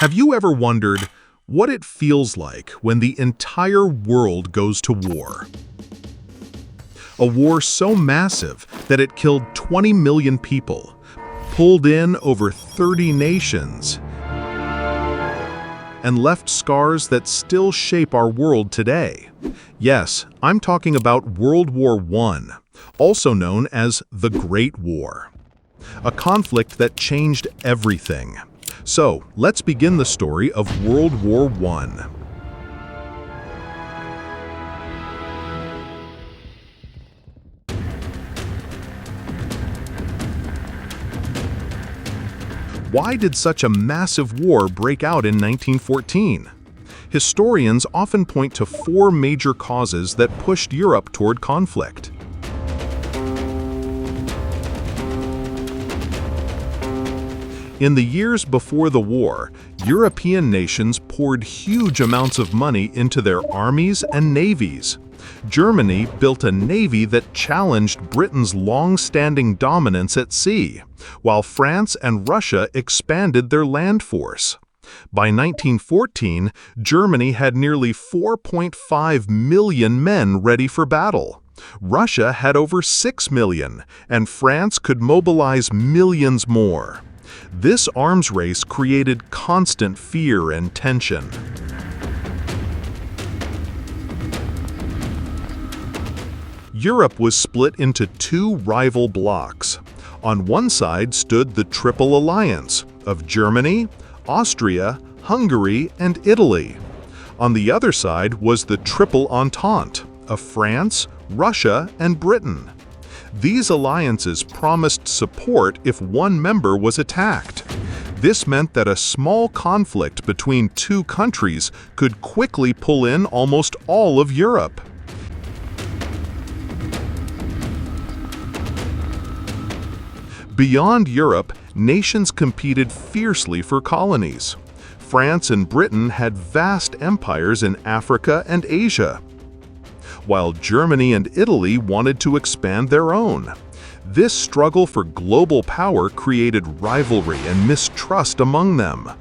Have you ever wondered what it feels like when the entire world goes to war? A war so massive that it killed 20 million people, pulled in over 30 nations, and left scars that still shape our world today. Yes, I'm talking about World War I, also known as the Great War. A conflict that changed everything. So, let's begin the story of World War I. Why did such a massive war break out in 1914? Historians often point to four major causes that pushed Europe toward conflict. In the years before the war, European nations poured huge amounts of money into their armies and navies. Germany built a navy that challenged Britain's long-standing dominance at sea, while France and Russia expanded their land force. By 1914, Germany had nearly 4.5 million men ready for battle. Russia had over 6 million, and France could mobilize millions more. This arms race created constant fear and tension. Europe was split into two rival blocs. On one side stood the Triple Alliance of Germany, Austria, Hungary, and Italy. On the other side was the Triple Entente of France, Russia, and Britain. These alliances promised support if one member was attacked. This meant that a small conflict between two countries could quickly pull in almost all of Europe. Beyond Europe, nations competed fiercely for colonies. France and Britain had vast empires in Africa and Asia, while Germany and Italy wanted to expand their own. This struggle for global power created rivalry and mistrust among them.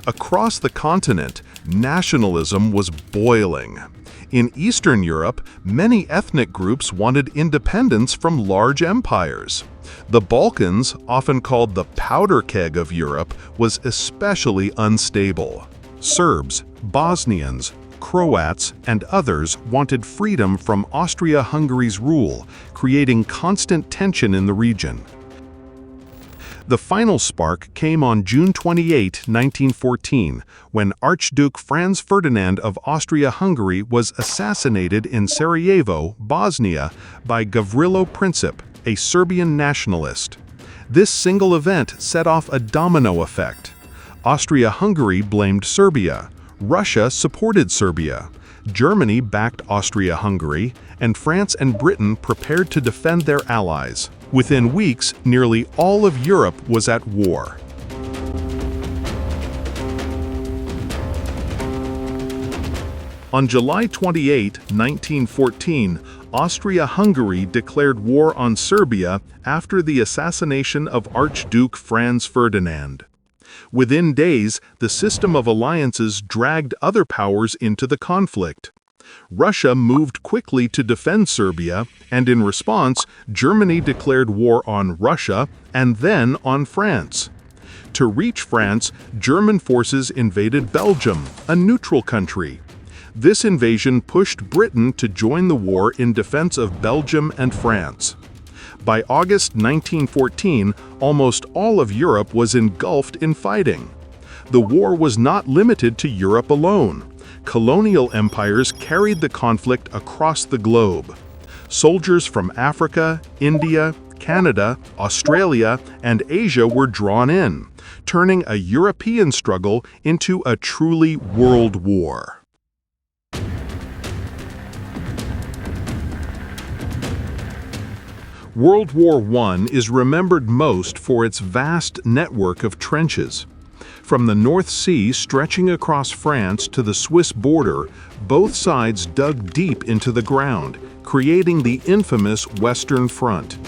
Across the continent, nationalism was boiling. In Eastern Europe, many ethnic groups wanted independence from large empires. The Balkans, often called the powder keg of Europe, was especially unstable. Serbs, Bosnians, Croats, and others wanted freedom from Austria-Hungary's rule, creating constant tension in the region. The final spark came on June 28, 1914, when Archduke Franz Ferdinand of Austria-Hungary was assassinated in Sarajevo, Bosnia, by Gavrilo Princip, a Serbian nationalist. This single event set off a domino effect. Austria-Hungary blamed Serbia. Russia supported Serbia. Germany backed Austria-Hungary, and France and Britain prepared to defend their allies. Within weeks, nearly all of Europe was at war. On July 28, 1914, Austria-Hungary declared war on Serbia after the assassination of Archduke Franz Ferdinand. Within days, the system of alliances dragged other powers into the conflict. Russia moved quickly to defend Serbia, and in response, Germany declared war on Russia and then on France. To reach France, German forces invaded Belgium, a neutral country. This invasion pushed Britain to join the war in defense of Belgium and France. By August 1914, almost all of Europe was engulfed in fighting. The war was not limited to Europe alone. Colonial empires carried the conflict across the globe. Soldiers from Africa, India, Canada, Australia, and Asia were drawn in, turning a European struggle into a truly world war. World War I is remembered most for its vast network of trenches. From the North Sea stretching across France to the Swiss border, both sides dug deep into the ground, creating the infamous Western Front.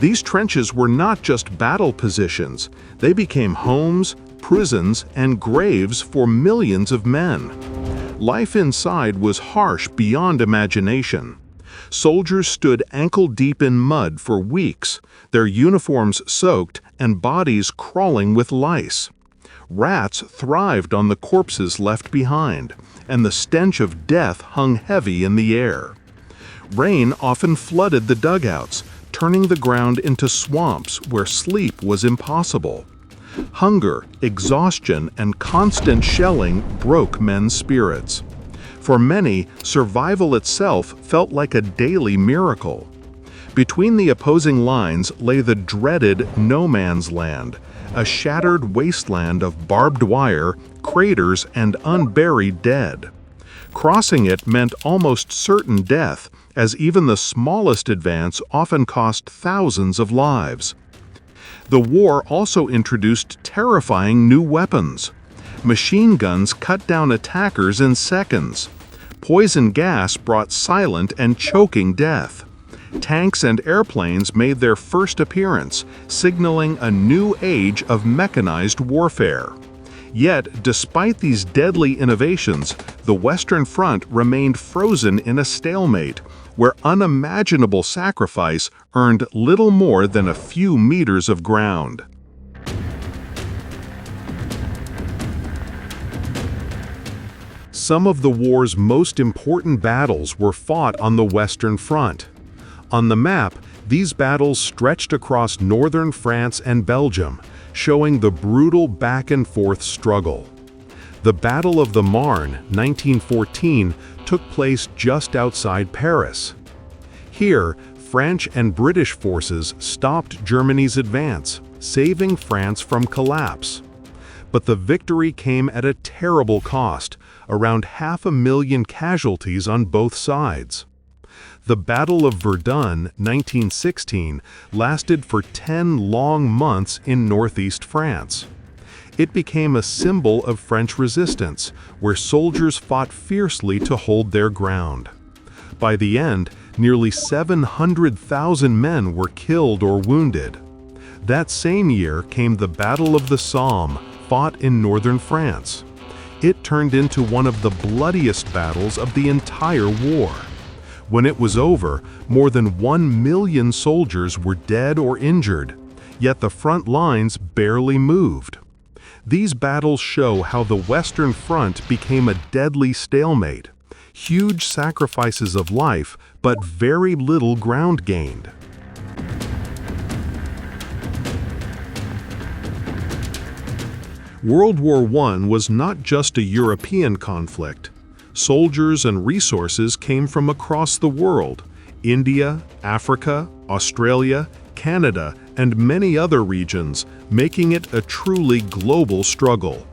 These trenches were not just battle positions, they became homes, prisons, and graves for millions of men. Life inside was harsh beyond imagination. Soldiers stood ankle-deep in mud for weeks, their uniforms soaked and bodies crawling with lice. Rats thrived on the corpses left behind, and the stench of death hung heavy in the air. Rain often flooded the dugouts, turning the ground into swamps where sleep was impossible. Hunger, exhaustion, and constant shelling broke men's spirits. For many, survival itself felt like a daily miracle. Between the opposing lines lay the dreaded no man's land, a shattered wasteland of barbed wire, craters, and unburied dead. Crossing it meant almost certain death, as even the smallest advance often cost thousands of lives. The war also introduced terrifying new weapons. Machine guns cut down attackers in seconds. Poison gas brought silent and choking death. Tanks and airplanes made their first appearance, signaling a new age of mechanized warfare. Yet, despite these deadly innovations, the Western Front remained frozen in a stalemate, where unimaginable sacrifice earned little more than a few meters of ground. Some of the war's most important battles were fought on the Western Front. On the map, these battles stretched across northern France and Belgium, showing the brutal back-and-forth struggle. The Battle of the Marne, 1914, took place just outside Paris. Here, French and British forces stopped Germany's advance, saving France from collapse. But the victory came at a terrible cost, around 500,000 casualties on both sides. The Battle of Verdun, 1916, lasted for 10 long months in northeast France. It became a symbol of French resistance, where soldiers fought fiercely to hold their ground. By the end, nearly 700,000 men were killed or wounded. That same year came the Battle of the Somme, fought in northern France. It turned into one of the bloodiest battles of the entire war. When it was over, more than 1 million soldiers were dead or injured, yet the front lines barely moved. These battles show how the Western Front became a deadly stalemate. Huge sacrifices of life, but very little ground gained. World War I was not just a European conflict. Soldiers and resources came from across the world: India, Africa, Australia, Canada, and many other regions, making it a truly global struggle.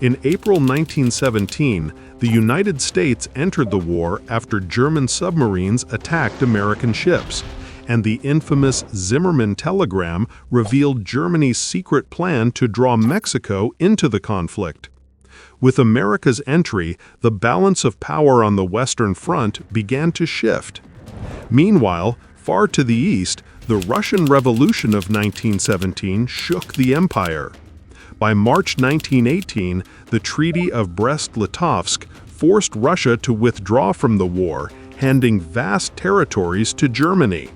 In April 1917, the United States entered the war after German submarines attacked American ships, and the infamous Zimmermann telegram revealed Germany's secret plan to draw Mexico into the conflict. With America's entry, the balance of power on the Western Front began to shift. Meanwhile, far to the east, the Russian Revolution of 1917 shook the empire. By March 1918, the Treaty of Brest-Litovsk forced Russia to withdraw from the war, handing vast territories to Germany.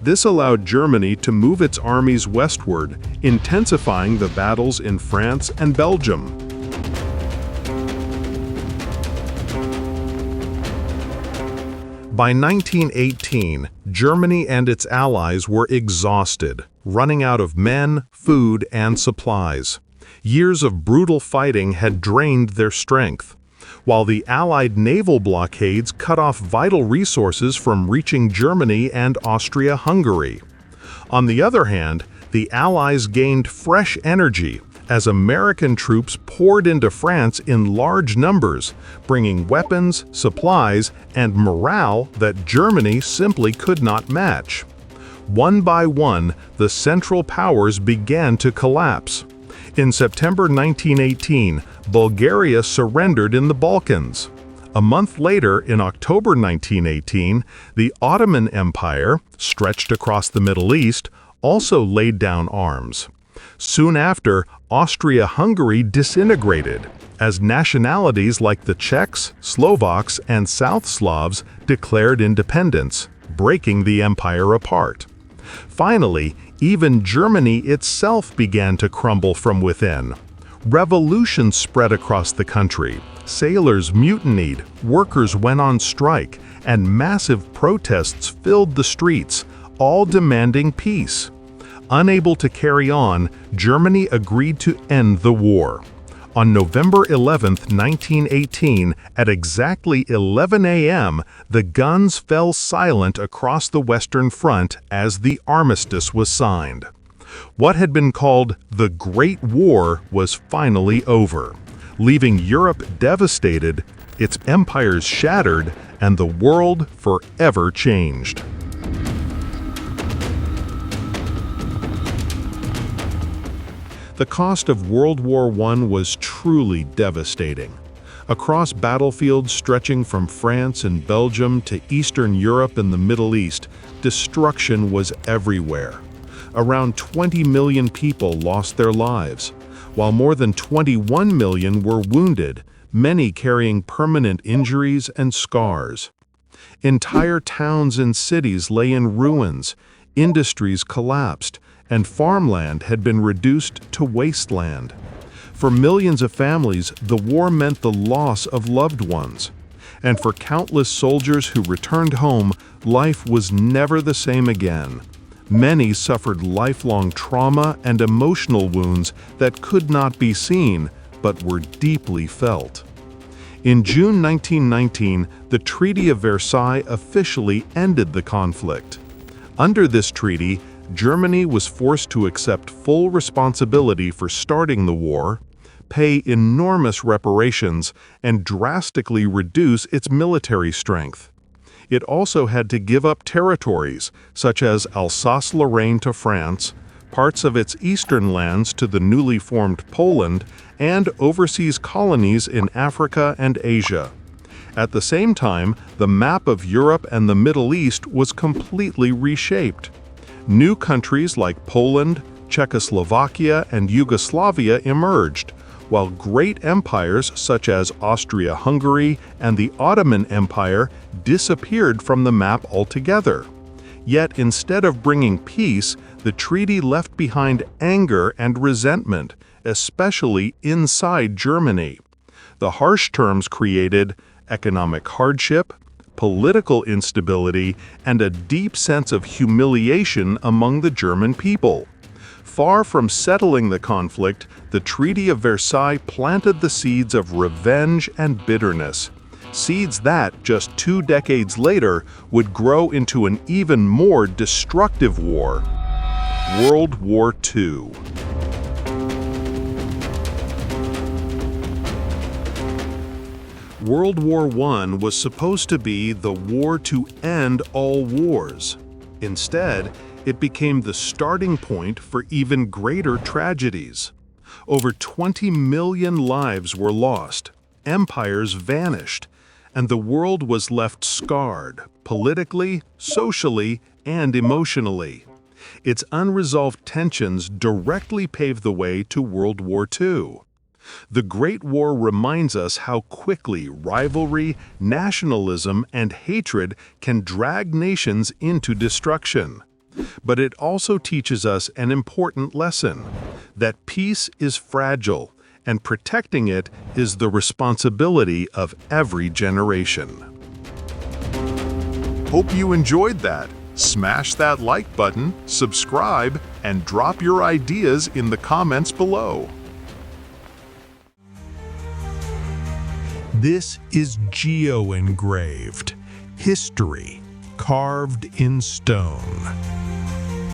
This allowed Germany to move its armies westward, intensifying the battles in France and Belgium. By 1918, Germany and its allies were exhausted, running out of men, food, and supplies. Years of brutal fighting had drained their strength, while the Allied naval blockades cut off vital resources from reaching Germany and Austria-Hungary. On the other hand, the Allies gained fresh energy as American troops poured into France in large numbers, bringing weapons, supplies, and morale that Germany simply could not match. One by one, the Central Powers began to collapse. In September 1918, Bulgaria surrendered in the Balkans. A month later, in October 1918, the Ottoman Empire, stretched across the Middle East, also laid down arms. Soon after, Austria-Hungary disintegrated, as nationalities like the Czechs, Slovaks, and South Slavs declared independence, breaking the empire apart. Finally, even Germany itself began to crumble from within. Revolution spread across the country, sailors mutinied, workers went on strike, and massive protests filled the streets, all demanding peace. Unable to carry on, Germany agreed to end the war. On November 11, 1918, at exactly 11 a.m., the guns fell silent across the Western Front as the armistice was signed. What had been called the Great War was finally over, leaving Europe devastated, its empires shattered, and the world forever changed. The cost of World War I was truly devastating. Across battlefields stretching from France and Belgium to Eastern Europe and the Middle East, destruction was everywhere. Around 20 million people lost their lives, while more than 21 million were wounded, many carrying permanent injuries and scars. Entire towns and cities lay in ruins, industries collapsed, and farmland had been reduced to wasteland. For millions of families, the war meant the loss of loved ones. And for countless soldiers who returned home, life was never the same again. Many suffered lifelong trauma and emotional wounds that could not be seen, but were deeply felt. In June 1919, the Treaty of Versailles officially ended the conflict. Under this treaty, Germany was forced to accept full responsibility for starting the war, pay enormous reparations, and drastically reduce its military strength. It also had to give up territories, such as Alsace-Lorraine to France, parts of its eastern lands to the newly formed Poland, and overseas colonies in Africa and Asia. At the same time, the map of Europe and the Middle East was completely reshaped. New countries like Poland, Czechoslovakia, and Yugoslavia emerged, while great empires such as Austria-Hungary and the Ottoman Empire disappeared from the map altogether. Yet instead of bringing peace, the treaty left behind anger and resentment, especially inside Germany. The harsh terms created economic hardship, political instability, and a deep sense of humiliation among the German people. Far from settling the conflict, the Treaty of Versailles planted the seeds of revenge and bitterness, seeds that, just 2 decades later, would grow into an even more destructive war, World War II. World War I was supposed to be the war to end all wars. Instead, it became the starting point for even greater tragedies. Over 20 million lives were lost, empires vanished, and the world was left scarred, politically, socially, and emotionally. Its unresolved tensions directly paved the way to World War II. The Great War reminds us how quickly rivalry, nationalism, and hatred can drag nations into destruction. But it also teaches us an important lesson, that peace is fragile, and protecting it is the responsibility of every generation. Hope you enjoyed that. Smash that like button, subscribe, and drop your ideas in the comments below. This is geoengraved, history carved in stone.